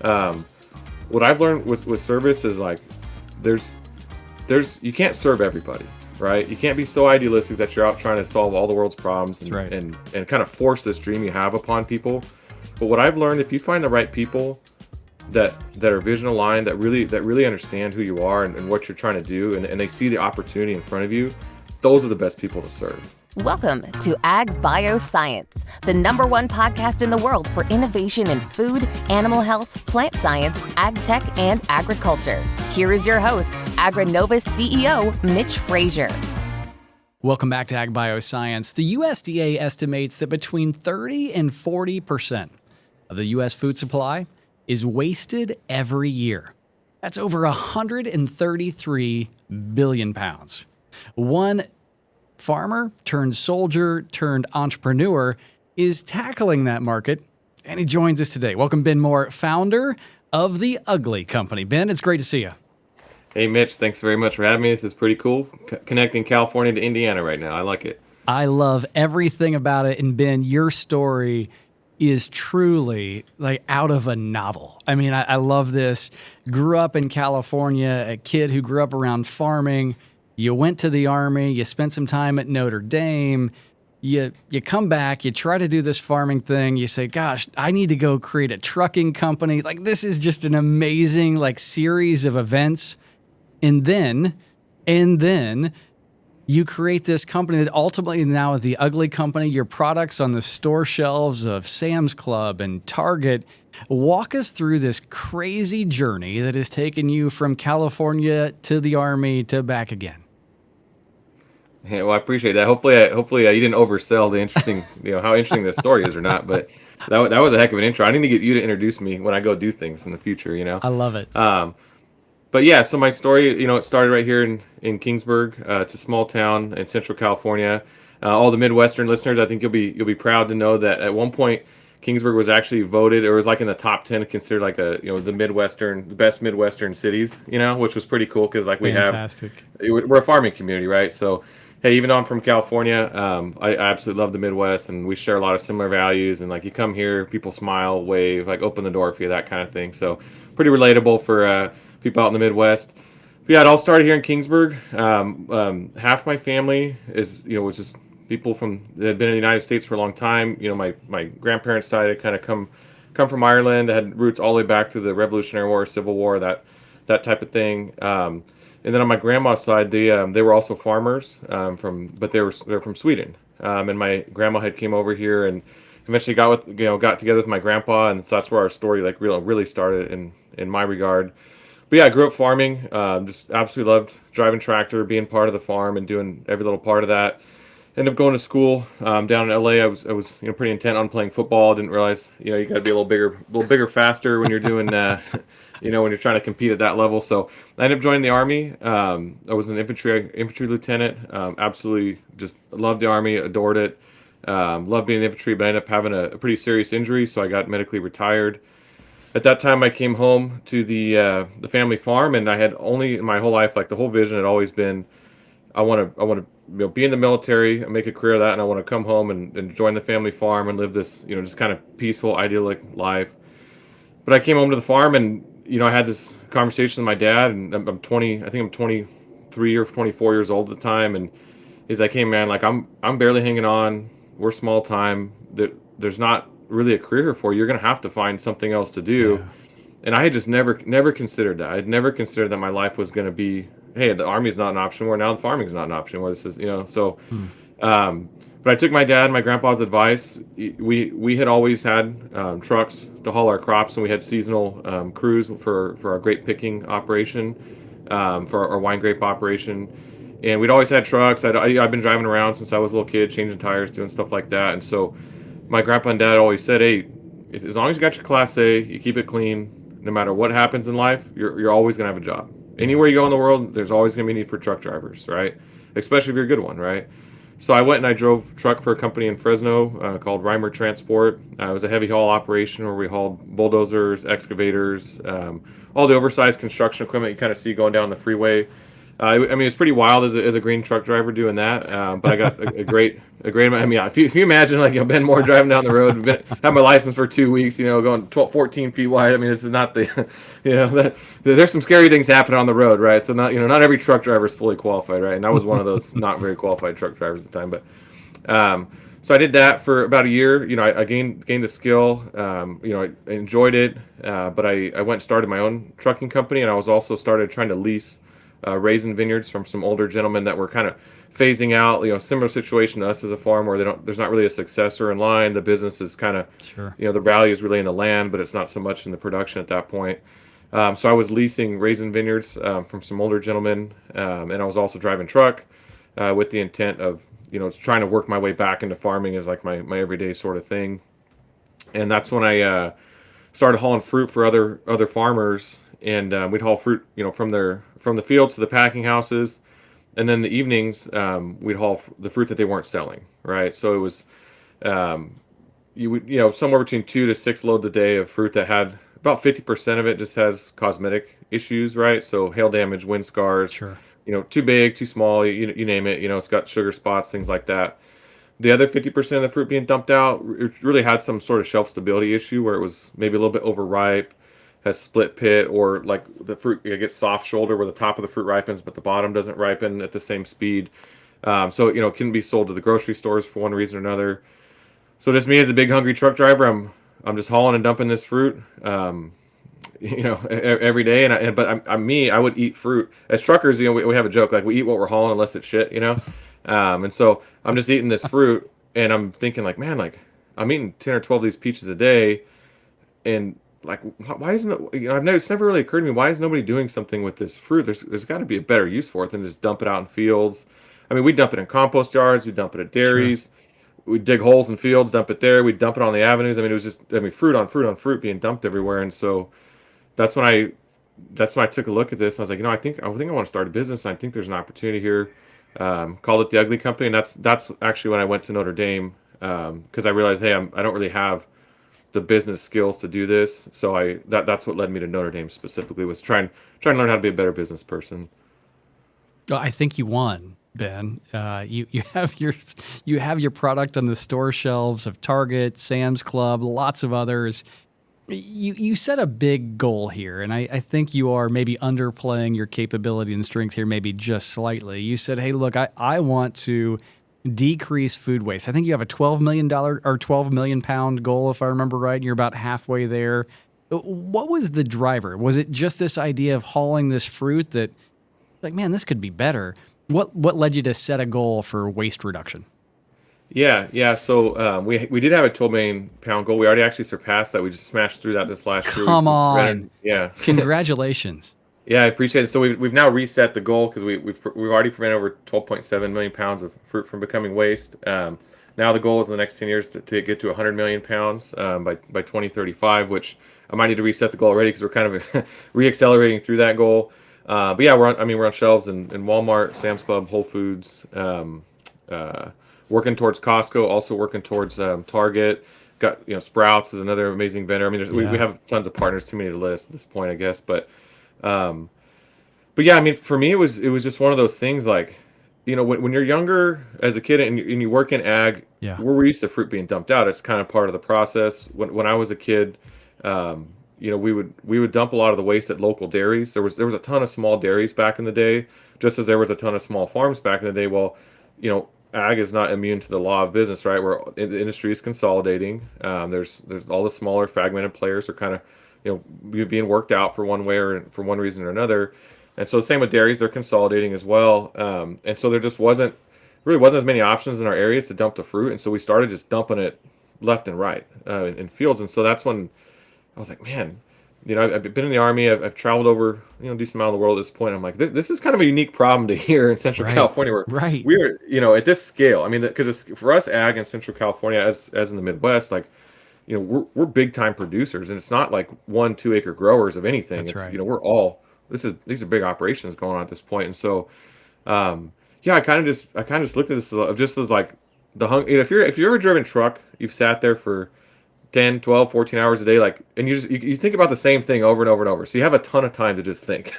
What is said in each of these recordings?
Um, what I've learned with service is like, there's you can't serve everybody, right? You can't be so idealistic that you're out trying to solve all the world's problems That's right. and kind of force this dream you have upon people. But what I've learned, if you find the right people that are vision aligned, that really understand who you are and what you're trying to do, and they see the opportunity in front of you, those are the best people to serve. Welcome to Agbioscience, the #1 podcast in the world for innovation in food, animal health, plant science, ag tech, and agriculture. Here is your host, AgriNovus CEO, Mitch Frazier. Welcome back to Agbioscience. The USDA estimates that between 30 and 40% of the U.S. food supply is wasted every year. That's over 133 billion pounds. One farmer turned soldier turned entrepreneur is tackling that market, and he joins us today. Welcome, Ben Moore, founder of The Ugly Company. Ben, it's great to see you. Hey, Mitch, thanks very much for having me. This is pretty cool. Connecting California to Indiana right now. I like it. I love everything about it. And Ben, your story is truly like out of a novel. I mean, I love this. Grew up in California, a kid who grew up around farming. You went to the Army, you spent some time at Notre Dame, you come back, you try to do this farming thing, you say, gosh, I need to go create a trucking company. Like, this is just an amazing series of events. And then you create this company that ultimately now is The Ugly Company, your products on the store shelves of Sam's Club and Target. Walk us through this crazy journey that has taken you from California to the Army to back again. Yeah, well, I appreciate that. Hopefully, you didn't oversell the interesting, how interesting this story is or not. But that was a heck of an intro. I need to get you to introduce me when I go do things in the future. I love it. But yeah, so my story, it started right here in Kingsburg. It's a small town in Central California. All the Midwestern listeners, I think you'll be proud to know that at one point, Kingsburg was actually voted. It was like in the top 10, considered like the best Midwestern cities. Which was pretty cool because Fantastic. We're a farming community, right? So, hey, even though I'm from California, I absolutely love the Midwest, and we share a lot of similar values. And you come here, people smile, wave, open the door for you, that kind of thing. So, pretty relatable for people out in the Midwest. But yeah, it all started here in Kingsburg. Half my family was just people that had been in the United States for a long time. My grandparents' side had kind of come from Ireland. I had roots all the way back through the Revolutionary War, Civil War, that type of thing. And then on my grandma's side, they were also farmers, but they're from Sweden. And my grandma had came over here and eventually got together with my grandpa, and so that's where our story really started in my regard. But yeah, I grew up farming. Just absolutely loved driving tractor, being part of the farm, and doing every little part of that. Ended up going to school down in LA. I was pretty intent on playing football. Didn't realize you got to be a little bigger, faster when you're doing when you're trying to compete at that level. So I ended up joining the Army. I was an infantry lieutenant. Absolutely just loved the Army, adored it. Loved being in infantry, but I ended up having a pretty serious injury, so I got medically retired. At that time, I came home to the family farm, and I had only in my whole life, the whole vision had always been, I want to be in the military and make a career of that, and I want to come home and join the family farm and live this just kind of peaceful, idyllic life. But I came home to the farm, and I had this conversation with my dad, and I'm 20. I think I'm 23 or 24 years old at the time, and he's like, "Hey man, I'm barely hanging on. We're small time. There's not really a career for you. You're gonna have to find something else to do." Yeah. And I had just never considered that. I'd never considered that my life was gonna be, hey, the Army's not an option. Where now the farming's not an option. Where this is, so. But I took my dad and my grandpa's advice. We had always had trucks to haul our crops, and we had seasonal crews for our grape picking operation, for our wine grape operation. And we'd always had trucks. I've been driving around since I was a little kid, changing tires, doing stuff like that. And so my grandpa and dad always said, hey, as long as you got your Class A, you keep it clean, no matter what happens in life, you're always going to have a job. Anywhere you go in the world, there's always going to be a need for truck drivers, right? Especially if you're a good one, right? So I went and I drove truck for a company in Fresno called Reimer Transport. It was a heavy haul operation where we hauled bulldozers, excavators, all the oversized construction equipment you kind of see going down the freeway. I mean, it's pretty wild as a green truck driver doing that. But I got a great amount. I mean, yeah, if you imagine like, been more driving down the road, had my license for 2 weeks, going 12, 14 feet wide. I mean, this is not the, there's some scary things happening on the road, right? So not every truck driver is fully qualified, right? And I was one of those not very qualified truck drivers at the time, but, so I did that for about a year. I gained the skill. I enjoyed it, but I went and started my own trucking company, and I was also started trying to lease raisin vineyards from some older gentlemen that were kind of phasing out. Similar situation to us as a farm where there's not really a successor in line. The business is kind of, Sure. the value is really in the land, but it's not so much in the production at that point. So I was leasing raisin vineyards from some older gentlemen, and I was also driving truck with the intent of trying to work my way back into farming as like my everyday sort of thing. And that's when I started hauling fruit for other farmers, and we'd haul fruit, from the fields to the packing houses, and then the evenings we'd haul the fruit that they weren't selling, right? So it was you would somewhere between 2 to 6 loads a day of fruit that had about 50% of it just has cosmetic issues, right? So hail damage, wind scars, Sure. too big, too small, you name it. It's got sugar spots, things like that. The other 50% of the fruit being dumped out, it really had some sort of shelf stability issue where it was maybe a little bit overripe, has split pit, or like the fruit gets soft shoulder where the top of the fruit ripens, but the bottom doesn't ripen at the same speed. So it can be sold to the grocery stores for one reason or another. So just me as a big hungry truck driver, I'm just hauling and dumping this fruit. Every day. But I would eat fruit as truckers. We have a joke, like we eat what we're hauling unless it's shit, and so I'm just eating this fruit, and I'm thinking like, man, like I'm eating 10 or 12 of these peaches a day, and like, why isn't it, it's never really occurred to me, why is nobody doing something with this fruit? There's got to be a better use for it than just dump it out in fields. I mean, we dump it in compost yards, we dump it at dairies. Sure. We dig holes in fields, dump it there. We dump it on the avenues. I mean, it was just, fruit on fruit on fruit being dumped everywhere. And so that's when I took a look at this. And I was like, I think I want to start a business. And I think there's an opportunity here. Called it the Ugly Company, and that's actually when I went to Notre Dame, because I realized, hey, I don't really have the business skills to do this. So that's what led me to Notre Dame specifically, was trying to learn how to be a better business person. Well, I think you won, Ben. You have your product on the store shelves of Target, Sam's Club, lots of others. You set a big goal here, and I think you are maybe underplaying your capability and strength here, maybe just slightly. You said, hey, look, I want to decrease food waste. I think you have a $12 million or 12 million pound goal, if I remember right, and you're about halfway there. What was the driver? Was it just this idea of hauling this fruit that, like, man, this could be better? What led you to set a goal for waste reduction? Yeah. So we did have a 12 million pound goal. We already actually surpassed that. We just smashed through that this last year. Come on. Yeah. Congratulations. Yeah, I appreciate it. So we've now reset the goal, because we've already prevented over 12.7 million pounds of fruit from becoming waste. Now the goal is in the next 10 years to get to 100 million pounds by 2035, which I might need to reset the goal already, because we're kind of re-accelerating through that goal. But yeah, we're on shelves in Walmart, Sam's Club, Whole Foods, working towards Costco, also working towards Target. Got Sprouts is another amazing vendor. I mean, we have tons of partners, too many to list at this point, I guess. But yeah, I mean, for me, it was just one of those things, like, when you're younger as a kid and you work in ag, we're used to fruit being dumped out. It's kind of part of the process. When I was a kid, we would dump a lot of the waste at local dairies. There was a ton of small dairies back in the day, just as there was a ton of small farms back in the day. Well, ag is not immune to the law of business, right? Where the industry is consolidating. There's all the smaller fragmented players are kind of being worked out for one way or for one reason or another. And so same with dairies, they're consolidating as well. And so there just wasn't as many options in our areas to dump the fruit. And so we started just dumping it left and right in fields. And so that's when I was like, man, I've been in the Army. I've traveled over a decent amount of the world at this point. I'm like, this is kind of a unique problem to here in Central California, where we're at this scale. I mean, because for us, ag in Central California, as in the Midwest, like, we're big time producers, and it's not like 1-2 acre growers of anything. That's it's right. We're all these are big operations going on at this point. And so I kind of just looked at this just as like the if you've ever driven truck, you've sat there for 10, 12, 14 hours a day, like, and you think about the same thing over and over and over. So you have a ton of time to just think,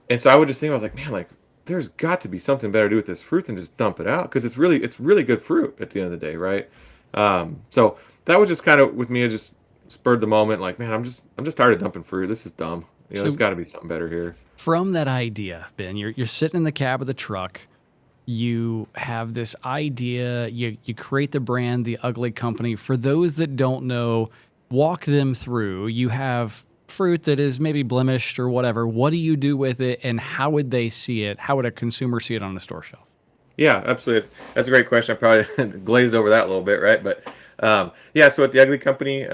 And so I would just think, I was like, man, like there's got to be something better to do with this fruit than just dump it out, because it's really good fruit at the end of the day, right? So that was just kind of with me. It just spurred the moment, like, man, I'm just tired of dumping fruit. This is dumb. There's So got to be something better here. from that idea, Ben, you're sitting in the cab of the truck. You have this idea. You create the brand, the Ugly Company. For those that don't know, walk them through. You have fruit that is maybe blemished or whatever. What do you do with it, and how would they see it? How would a consumer see it on the store shelf? Yeah, absolutely. That's a great question. I probably glazed over that a little bit, right? But yeah, so at the Ugly Company,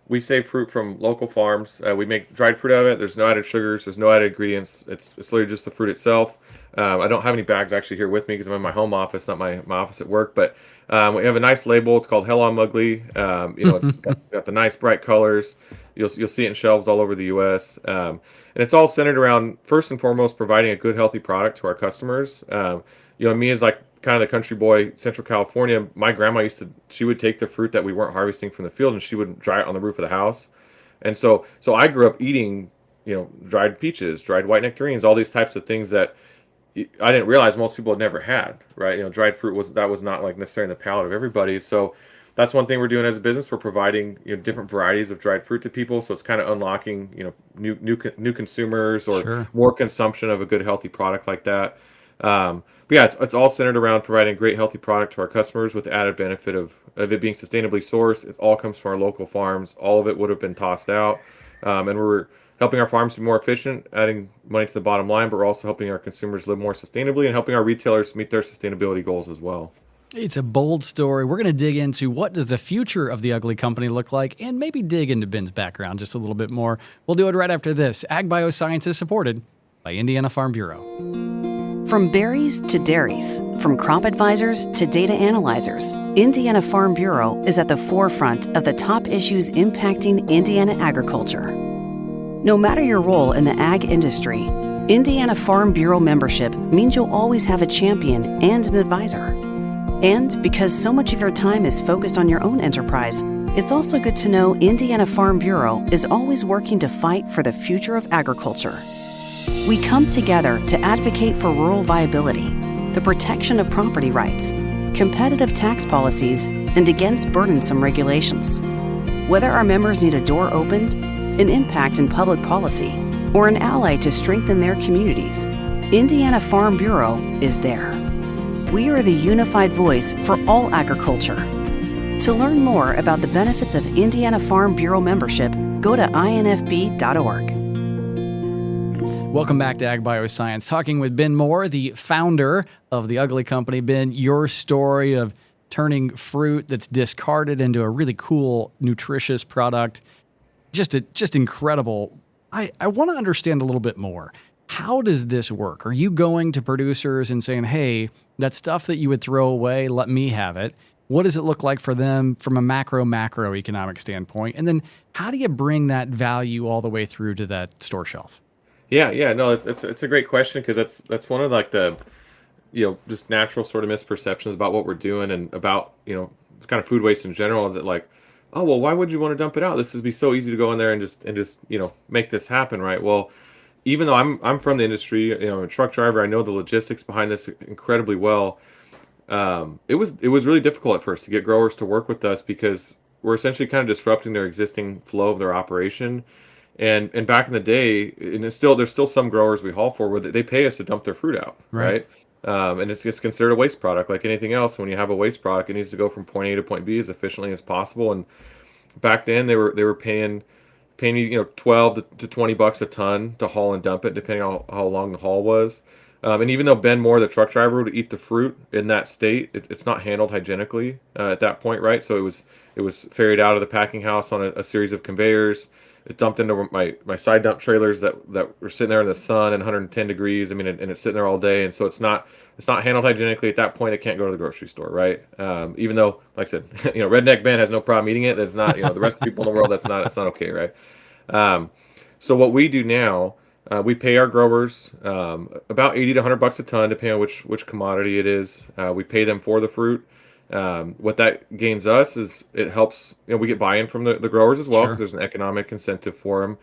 we save fruit from local farms. We make dried fruit out of it. There's no added sugars. There's no added ingredients. It's literally just the fruit itself. I don't have any bags actually here with me because I'm in my home office, not my office at work. But we have a nice label. It's called Hell on Mugly. It's got the nice bright colors. You'll see it in shelves all over the U.S. And it's all centered around, first and foremost, providing a good, healthy product to our customers. Me as like kind of the country boy, Central California, my grandma she would take the fruit that we weren't harvesting from the field and she would dry it on the roof of the house. And so I grew up eating, dried peaches, dried white nectarines, all these types of things that I didn't realize most people had never had, right? Dried fruit was not like necessarily in the palate of everybody. So that's one thing we're doing as a business. We're providing different varieties of dried fruit to people. So it's kind of unlocking new consumers or Sure. more consumption of a good healthy product like that. But yeah, it's all centered around providing a great healthy product to our customers with the added benefit of it being sustainably sourced. It all comes from our local farms. All of it would have been tossed out, and we're helping our farms be more efficient, adding money to the bottom line, but we're also helping our consumers live more sustainably and helping our retailers meet their sustainability goals as well. It's a bold story. We're going to dig into what does the future of the Ugly Company look like, and maybe dig into Ben's background just a little bit more. We'll do it right after this. Agbioscience is supported by Indiana Farm Bureau. From berries to dairies, from crop advisors to data analyzers, Indiana Farm Bureau is at the forefront of the top issues impacting Indiana agriculture. No matter your role in the ag industry, Indiana Farm Bureau membership means you'll always have a champion and an advisor. And because so much of your time is focused on your own enterprise, it's also good to know Indiana Farm Bureau is always working to fight for the future of agriculture. We come together to advocate for rural viability, the protection of property rights, competitive tax policies, and against burdensome regulations. Whether our members need a door opened, an impact in public policy, or an ally to strengthen their communities, Indiana Farm Bureau is there. We are the unified voice for all agriculture. To learn more about the benefits of Indiana Farm Bureau membership, go to infb.org. Welcome back to Agbioscience, talking with Ben Moore, the founder of the Ugly Company. Ben, your story of turning fruit that's discarded into a really cool, nutritious product, just incredible. I want to understand a little bit more. How does this work? Are you going to producers and saying, hey, that stuff that you would throw away, let me have it? What does it look like for them from a macroeconomic standpoint? And then how do you bring that value all the way through to that store shelf? Yeah, no, it's a great question, because that's one of like the just natural sort of misperceptions about what we're doing and about kind of food waste in general. Is that like, oh well, why would you want to dump it out? This would be so easy to go in there and just make this happen, right? Well, even though I'm from the industry, I'm a truck driver, I know the logistics behind this incredibly well. It was really difficult at first to get growers to work with us, because we're essentially kind of disrupting their existing flow of their operation. And back in the day, and there's still some growers we haul for where they pay us to dump their fruit out, right? And it's considered a waste product like anything else. When you have a waste product, it needs to go from point A to point B as efficiently as possible. And back then they were paying you 12 to $20 a ton to haul and dump it, depending on how long the haul was. And even though Ben Moore, the truck driver, would eat the fruit in that state, it's not handled hygienically at that point, right? So it was ferried out of the packing house on a series of conveyors. It dumped into my side dump trailers that were sitting there in the sun and 110 degrees. I mean, and it's sitting there all day, and so it's not handled hygienically. At that point, it can't go to the grocery store, right? Even though, like I said, Redneck Ben has no problem eating it. That's not the rest of the people in the world. It's not okay, right? So what we do now, we pay our growers about $80 to $100 a ton, depending on which commodity it is. We pay them for the fruit, What that gains us is it helps, we get buy-in from the growers as well, because Sure. there's an economic incentive for them.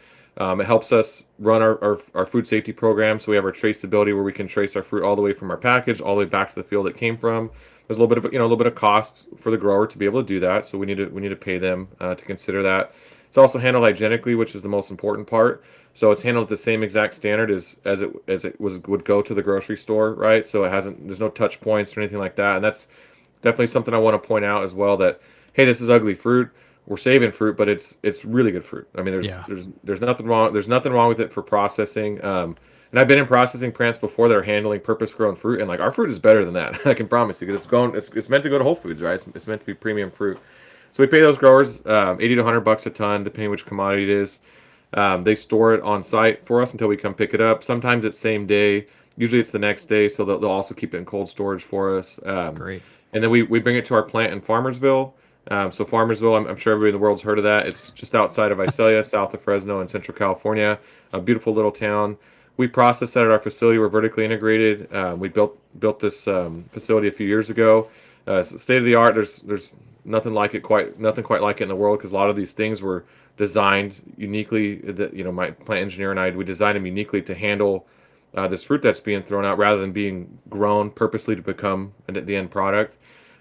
It helps us run our food safety program, so we have our traceability where we can trace our fruit all the way from our package all the way back to the field it came from. There's a little bit of a little bit of cost for the grower to be able to do that, so we need to pay them to consider that. It's also handled hygienically, which is the most important part. So it's handled at the same exact standard as it would go to the grocery store, right? So there's no touch points or anything like that, and that's definitely something I want to point out as well. That hey, this is ugly fruit. We're saving fruit, but it's really good fruit. I mean, Yeah. there's nothing wrong. There's nothing wrong with it for processing. And I've been in processing plants before that are handling purpose-grown fruit, and like our fruit is better than that. I can promise you, because it's meant to go to Whole Foods, right? It's meant to be premium fruit. So we pay those growers 80 to 100 bucks a ton, depending which commodity it is. They store it on site for us until we come pick it up. Sometimes it's same day. Usually it's the next day, so they'll also keep it in cold storage for us. Great. And then we bring it to our plant in Farmersville. So Farmersville, I'm sure everybody in the world's heard of that. It's just outside of Visalia, south of Fresno in Central California. A beautiful little town. We process that at our facility. We're vertically integrated. We built this facility a few years ago. It's state of the art. There's nothing quite like it in the world, because a lot of these things were designed uniquely. That my plant engineer and we designed them uniquely to handle this fruit that's being thrown out, rather than being grown purposely to become the end product.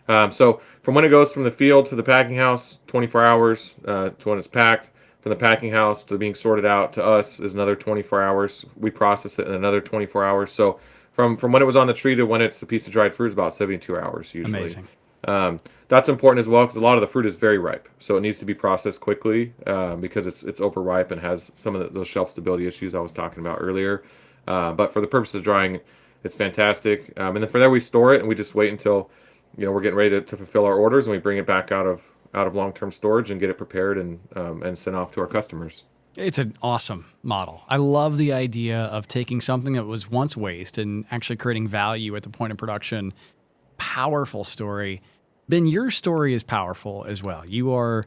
So from when it goes from the field to the packing house, 24 hours to when it's packed. From the packing house to being sorted out to us is another 24 hours. We process it in another 24 hours. So from when it was on the tree to when it's a piece of dried fruit is about 72 hours usually. Amazing. That's important as well, because a lot of the fruit is very ripe, so it needs to be processed quickly because it's overripe and has some of those shelf stability issues I was talking about earlier. But for the purpose of drying, it's fantastic. And then from there we store it, and we just wait until we're getting ready to fulfill our orders, and we bring it back out of long-term storage and get it prepared and sent off to our customers. It's an awesome model. I love the idea of taking something that was once waste and actually creating value at the point of production. Powerful story. Ben, your story is powerful as well. You are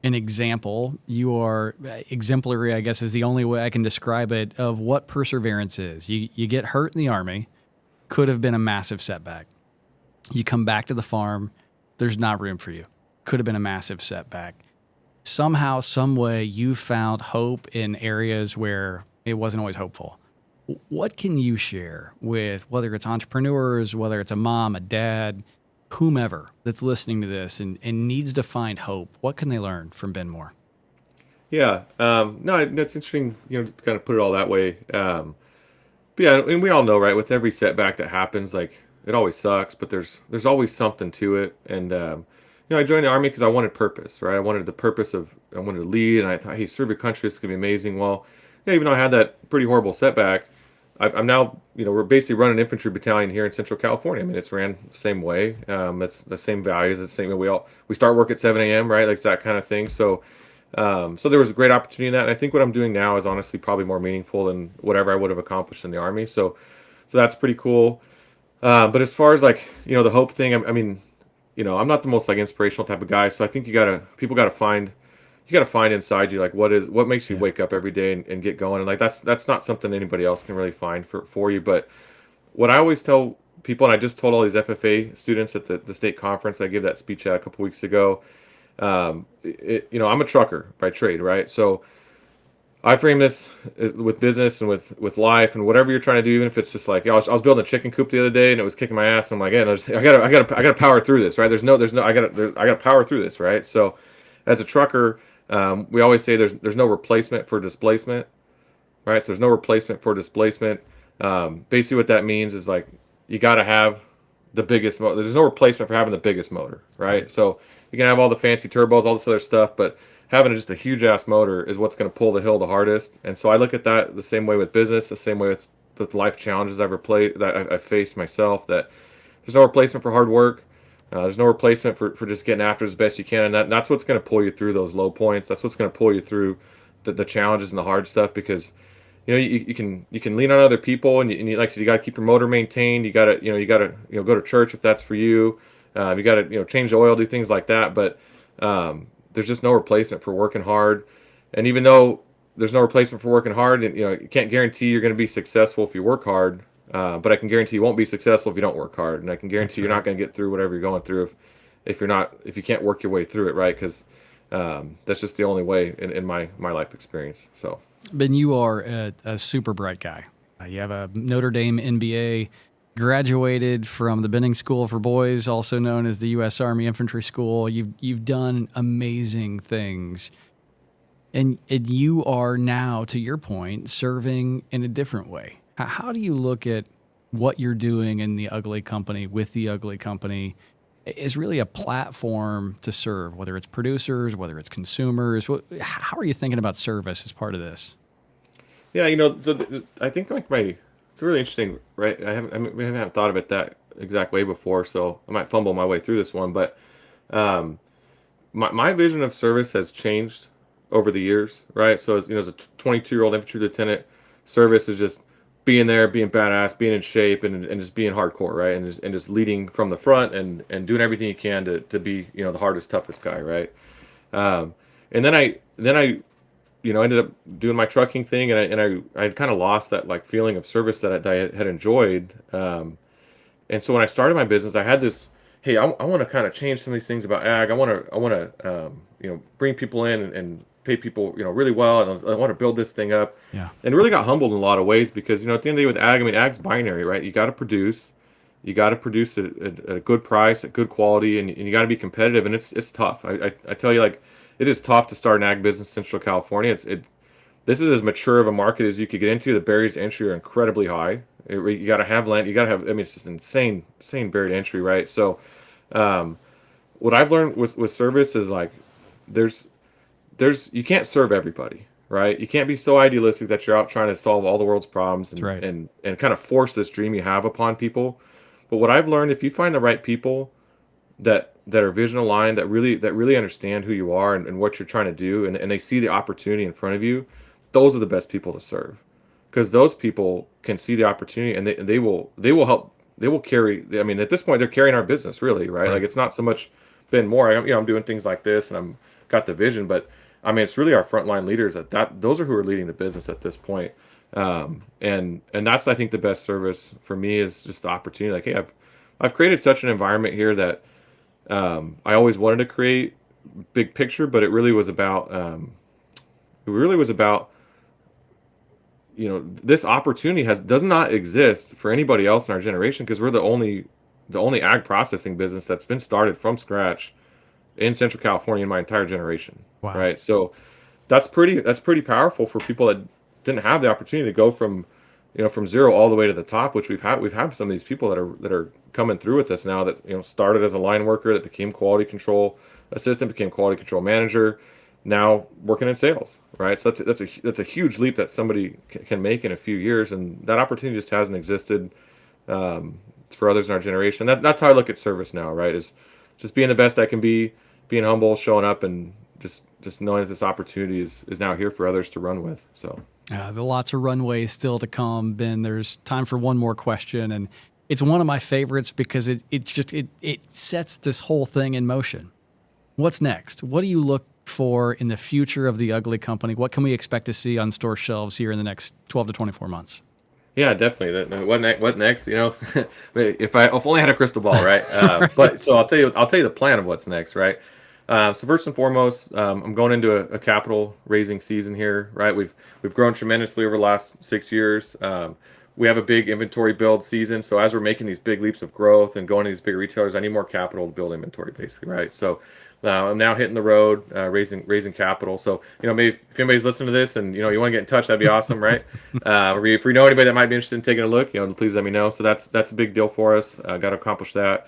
an example. You are exemplary, I guess is the only way I can describe it, of what perseverance is. You get hurt in the Army, could have been a massive setback. You come back to the farm, there's not room for you. Could have been a massive setback. Somehow, some way, you found hope in areas where it wasn't always hopeful. What can you share with, whether it's entrepreneurs, whether it's a mom, a dad, whomever that's listening to this and needs to find hope? What can they learn from Ben Moore? Yeah, no, that's interesting. To kind of put it all that way. But yeah, and we all know, right? With every setback that happens, like it always sucks, but there's always something to it. And I joined the Army because I wanted purpose, right? I wanted the purpose of I wanted to lead, and I thought, hey, serve your country, this could be amazing. Well, yeah, even though I had that pretty horrible setback, I'm now, we're basically running an infantry battalion here in Central California. I mean, it's ran the same way. It's the same values. It's the same way we start work at 7 a.m., right? Like it's that kind of thing. So there was a great opportunity in that. And I think what I'm doing now is honestly probably more meaningful than whatever I would have accomplished in the Army. So that's pretty cool. But as far as like, the hope thing, I mean, I'm not the most like inspirational type of guy. So I think people gotta find inside you, like what makes you wake up every day and get going. And like, that's not something anybody else can really find for you. But what I always tell people, and I just told all these FFA students at the state conference, I gave that speech a couple weeks ago. I'm a trucker by trade, right? So I frame this with business and with life and whatever you're trying to do, even if it's just like, I was building a chicken coop the other day and it was kicking my ass. I'm like, I gotta power through this, right? I gotta power through this, right? So as a trucker, we always say there's no replacement for displacement, right? So there's no replacement for displacement. Basically what that means is like, you gotta have the biggest motor. There's no replacement for having the biggest motor, right? So you can have all the fancy turbos, all this other stuff, but having just a huge ass motor is what's going to pull the hill the hardest. And so I look at that the same way with business, the same way with the life challenges I've faced myself, that there's no replacement for hard work. There's no replacement for just getting after it as best you can. And that's what's going to pull you through those low points. That's what's going to pull you through the challenges and the hard stuff, because you can lean on other people, and like I said, you got to keep your motor maintained. You got to go to church if that's for you. You got to change the oil, do things like that. But there's just no replacement for working hard. And even though there's no replacement for working hard, and you can't guarantee you're going to be successful if you work hard, but I can guarantee you won't be successful if you don't work hard. And I can guarantee you're not going to get through whatever you're going through if you can't work your way through it, right? Because that's just the only way in my life experience. So. Ben, you are a super bright guy. You have a Notre Dame MBA, graduated from the Benning School for Boys, also known as the U.S. Army Infantry School. You've done amazing things, and you are now, to your point, serving in a different way. How do you look at what you're doing in the Ugly Company with the Ugly Company? Is really a platform to serve, whether it's producers, whether it's consumers. How are you thinking about service as part of this? Yeah, I think it's really interesting, right? We haven't thought of it that exact way before, so I might fumble my way through this one. But um, my vision of service has changed over the years, right? So as a 22-year-old infantry lieutenant, service is just being there, being badass, being in shape, and just being hardcore, right? And just leading from the front and doing everything you can to be the hardest, toughest guy, right? Um, and then I ended up doing my trucking thing, and I kind of lost that like feeling of service that I had enjoyed. And so when I started my business, I had this, hey, I want to kind of change some of these things about ag. I want to bring people in and pay people really well, and I want to build this thing up. Yeah. And really got humbled in a lot of ways because at the end of the day with ag, I mean, ag's binary, right? You got to produce. You got to produce at a good price, at good quality, and you got to be competitive, and it's tough. I tell you, like, it is tough to start an ag business in Central California. This is as mature of a market as you could get into. The barriers to entry are incredibly high. You got to have land. You got to have. I mean, it's just insane barrier to entry, right? So, what I've learned with service is like, there's you can't serve everybody, right? You can't be so idealistic that you're out trying to solve all the world's problems and right. and kind of force this dream you have upon people. But what I've learned, if you find the right people that are vision aligned, that really understand who you are and what you're trying to do, and they see the opportunity in front of you, those are the best people to serve, because those people can see the opportunity, and they will help. They will carry. I mean, at this point, they're carrying our business, really, right? Like, it's not so much been more. I'm doing things like this, and I'm got the vision, but I mean, it's really our frontline leaders those are who are leading the business at this point. And that's, I think, the best service for me is just the opportunity. Like, hey, I've created such an environment here that I always wanted to create big picture, but it really was about this opportunity does not exist for anybody else in our generation, because we're the only ag processing business that's been started from scratch in Central California in my entire generation. Wow. Right. So that's pretty powerful for people that didn't have the opportunity to go from zero all the way to the top, which we've had some of these people that are coming through with us now that started as a line worker, that became quality control assistant, became quality control manager, now working in sales, right? So that's a huge leap that somebody can make in a few years, and that opportunity just hasn't existed for others in our generation. That's how I look at service now, right? Is just being the best I can be, being humble, showing up, and just knowing that this opportunity is now here for others to run with. So there are lots of runways still to come, Ben. There's time for one more question, and it's one of my favorites because it sets this whole thing in motion. What's next? What do you look for in the future of the Ugly Company? What can we expect to see on store shelves here in the next 12 to 24 months? Yeah, definitely. What next? If only I had a crystal ball, right? But so I'll tell you the plan of what's next, right? So first and foremost, I'm going into a capital raising season here, right? We've grown tremendously over the last 6 years. We have a big inventory build season. So as we're making these big leaps of growth and going to these big retailers, I need more capital to build inventory, basically, right? So I'm now hitting the road, raising capital. So maybe if anybody's listening to this and you want to get in touch, that'd be awesome, right? Or if we know anybody that might be interested in taking a look, please let me know. So that's a big deal for us. Got to accomplish that.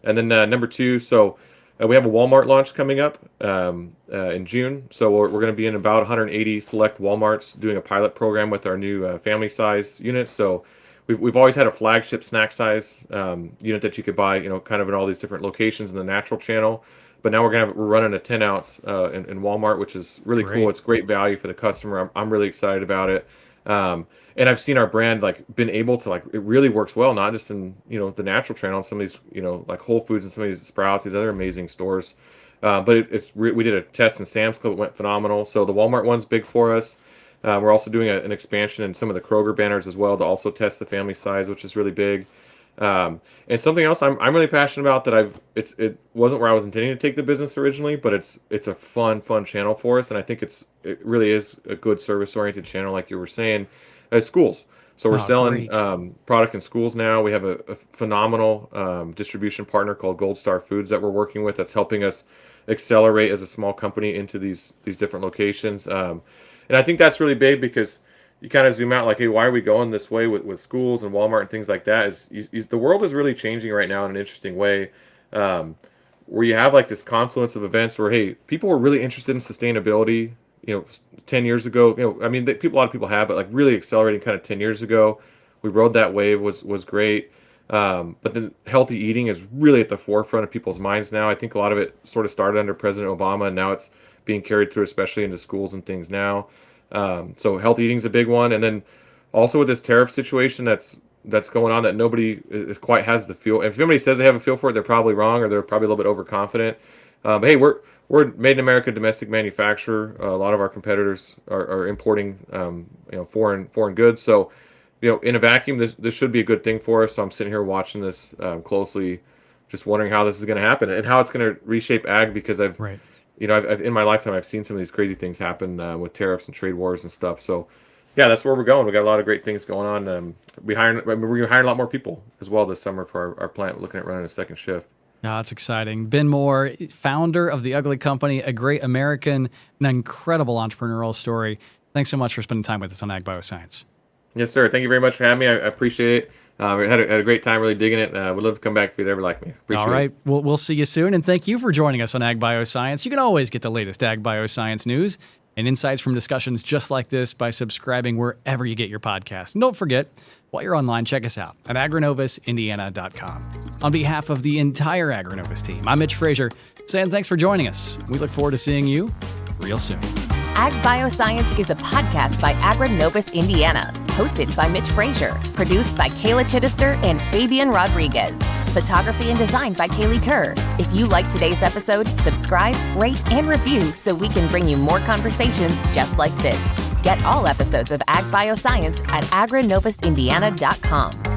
And then number two, so we have a Walmart launch coming up in June. So we're going to be in about 180 select Walmarts doing a pilot program with our new family size units. So we've always had a flagship snack size unit that you could buy, kind of in all these different locations in the natural channel. But now we're running a 10 ounce in Walmart, which is really cool. It's great value for the customer. I'm really excited about it. And I've seen our brand been able to it really works well, not just in the natural channel, some of these like Whole Foods and some of these Sprouts, these other amazing stores. But we did a test in Sam's Club. It went phenomenal. So the Walmart one's big for us. We're also doing an expansion in some of the Kroger banners as well to also test the family size, which is really big. And something else I'm really passionate about that it wasn't where I was intending to take the business originally, but it's a fun channel for us, and I think it really is a good service oriented channel, like you were saying, as schools. So we're selling Great. product in schools now. We have a phenomenal distribution partner called Gold Star Foods that we're working with that's helping us accelerate as a small company into these different locations. And I think that's really big because you kind of zoom out like, hey, why are we going this way with schools and Walmart and things like that? The world is really changing right now in an interesting way, where you have like this confluence of events where, hey, people were really interested in sustainability, 10 years ago. I mean, a lot of people have, but like really accelerating kind of 10 years ago. We rode that wave, was great. But then healthy eating is really at the forefront of people's minds now. I think a lot of it sort of started under President Obama, and now it's being carried through, especially into schools and things now. So healthy eating is a big one, and then also with this tariff situation that's going on that nobody quite has the feel. If somebody says they have a feel for it, they're probably wrong, or they're probably a little bit overconfident. But hey, we're made in America, domestic manufacturer. A lot of our competitors are importing foreign goods. So in a vacuum, this should be a good thing for us. So I'm sitting here watching this closely, just wondering how this is going to happen and how it's going to reshape ag, because I've Right. I've in my lifetime, I've seen some of these crazy things happen with tariffs and trade wars and stuff. So, yeah, that's where we're going. We got a lot of great things going on. We're hiring a lot more people as well this summer for our plant, looking at running a second shift. No, that's exciting. Ben Moore, founder of The Ugly Company, a great American, an incredible entrepreneurial story. Thanks so much for spending time with us on Agbioscience. Yes, sir. Thank you very much for having me. I appreciate it. We had a great time really digging it. Would love to come back if you'd ever like me. Appreciate All right. it. We'll see you soon. And thank you for joining us on Agbioscience. You can always get the latest Agbioscience news and insights from discussions just like this by subscribing wherever you get your podcast. And don't forget, while you're online, check us out at agrinovusindiana.com. On behalf of the entire AgriNovus team, I'm Mitch Frazier, saying thanks for joining us. We look forward to seeing you real soon. Agbioscience is a podcast by AgriNovus Indiana, hosted by Mitch Frazier, produced by Kayla Chittister and Fabian Rodriguez. Photography and design by Kaylee Kerr. If you liked today's episode, subscribe, rate, and review so we can bring you more conversations just like this. Get all episodes of Agbioscience at agrinovusindiana.com.